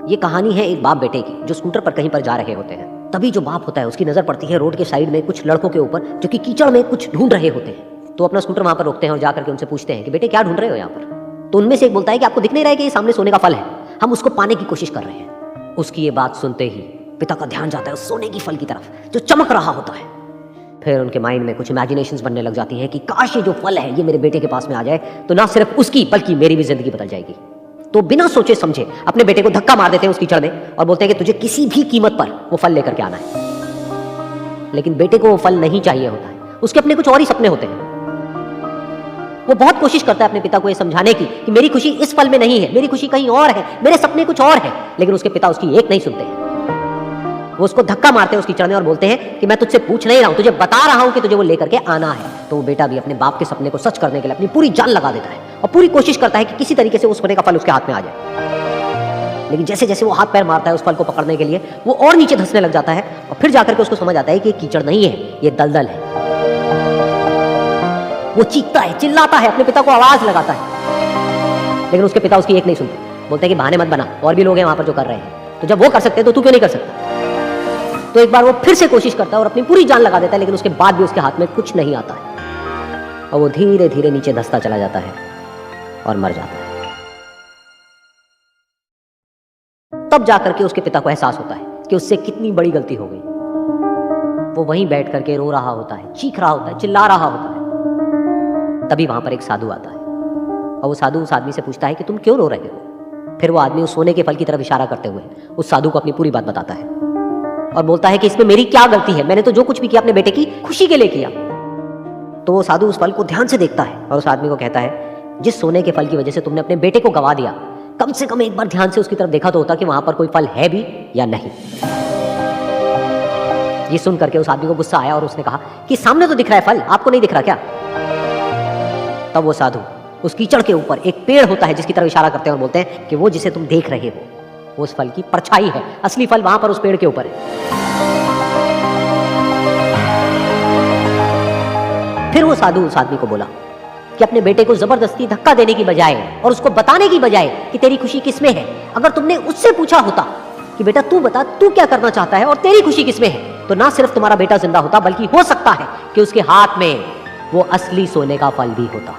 ये कहानी है एक बाप बेटे की जो स्कूटर पर कहीं पर जा रहे होते हैं। तभी जो बाप होता है उसकी नजर पड़ती है रोड के साइड में कुछ लड़कों के ऊपर जो कि कीचड़ में कुछ ढूंढ रहे होते हैं। तो अपना स्कूटर वहां पर रोकते हैं और जाकर के उनसे पूछते हैं कि बेटे क्या ढूंढ रहे हो यहाँ पर। तो उनमें से एक बोलता है कि आपको दिख नहीं रहा है कि ये सामने सोने का फल है, हम उसको पाने की कोशिश कर रहे हैं। उसकी ये बात सुनते ही पिता का ध्यान जाता है उस सोने की फल की तरफ जो चमक रहा होता है। फिर उनके माइंड में कुछ इमेजिनेशंस बनने लग जाती हैं कि काश ये जो फल है ये मेरे बेटे के पास में आ जाए तो ना सिर्फ उसकी बल्कि मेरी भी जिंदगी बदल जाएगी। तो बिना सोचे समझे अपने बेटे को धक्का मार देते हैं उस कीचड़ में और बोलते हैं कि तुझे किसी भी कीमत पर वो फल लेकर के आना है। लेकिन बेटे को वो फल नहीं चाहिए होता है, उसके अपने कुछ और ही सपने होते हैं। वो बहुत कोशिश करता है अपने पिता को ये समझाने की कि मेरी खुशी इस फल में नहीं है, मेरी खुशी कहीं और है, मेरे सपने कुछ और है। लेकिन उसके पिता उसकी एक नहीं सुनते हैं। वो उसको धक्का मारते हैं उस कीचड़ में और बोलते हैं कि मैं तुझसे पूछ नहीं रहा हूं, तुझे बता रहा हूं कि तुझे वो लेकर के आना है। तो वो बेटा भी अपने बाप के सपने को सच करने के लिए अपनी पूरी जान लगा देता है और पूरी कोशिश करता है कि किसी तरीके से उस सोने का फल उसके हाथ में आ जाए। लेकिन जैसे जैसे वो हाथ पैर मारता है उस फल को पकड़ने के लिए वो और नीचे धंसने लग जाता है और फिर जाकर के उसको समझ आता है कि ये कीचड़ नहीं है, ये दलदल है। वो चीखता है, चिल्लाता है, अपने पिता को आवाज लगाता है। लेकिन उसके पिता उसकी एक नहीं सुनते, बोलते हैं कि बहाने मत बना, और भी लोग हैं वहां पर जो कर रहे हैं, तो जब वो कर सकते हैं तो तू क्यों नहीं कर सकता। तो एक बार वो फिर से कोशिश करता है और अपनी पूरी जान लगा देता है, लेकिन उसके बाद भी उसके हाथ में कुछ नहीं आता है और वो धीरे धीरे नीचे धंसता चला जाता है और मर जाता है। तब जाकर के उसके पिता को एहसास होता है कि उससे कितनी बड़ी गलती हो गई। वो वहीं बैठ करके रो रहा होता है, चीख रहा होता है, चिल्ला रहा होता है। तभी वहां पर एक साधु आता है और वो साधु उस आदमी से पूछता है कि तुम क्यों रो रहे हो। फिर वो आदमी उस सोने के फल की तरफ इशारा करते हुए उस साधु को अपनी पूरी बात बताता है और बोलता है कि इसमें मेरी क्या गलती है, मैंने तो जो कुछ भी किया अपने बेटे की खुशी के लिए किया। तो वो साधु उस फल को ध्यान से देखता है और उस आदमी को कहता है जिस सोने के फल की वजह से तुमने अपने बेटे को गवा दिया, कम से कम एक बार ध्यान से उसकी तरफ देखा तो होता कि वहां पर कोई फल है भी या नहीं। ये सुन करके उस आदमी को गुस्सा आया और उसने कहा कि सामने तो दिख रहा है फल, आपको नहीं दिख रहा क्या। तब वो साधु उस कीचड़ के ऊपर एक पेड़ होता है जिसकी तरफ इशारा करते हैं और बोलते हैं कि वो जिसे तुम देख रहे हो वो उस फल की परछाई है, असली फल वहां पर उस पेड़ के ऊपर है। फिर वो साधु उस आदमी को बोला कि अपने बेटे को जबरदस्ती धक्का देने की बजाय और उसको बताने की बजाय कि तेरी खुशी किसमें है, अगर तुमने उससे पूछा होता कि बेटा तू बता तू क्या करना चाहता है और तेरी खुशी किसमें है, तो ना सिर्फ तुम्हारा बेटा जिंदा होता बल्कि हो सकता है कि उसके हाथ में वो असली सोने का फल भी होता।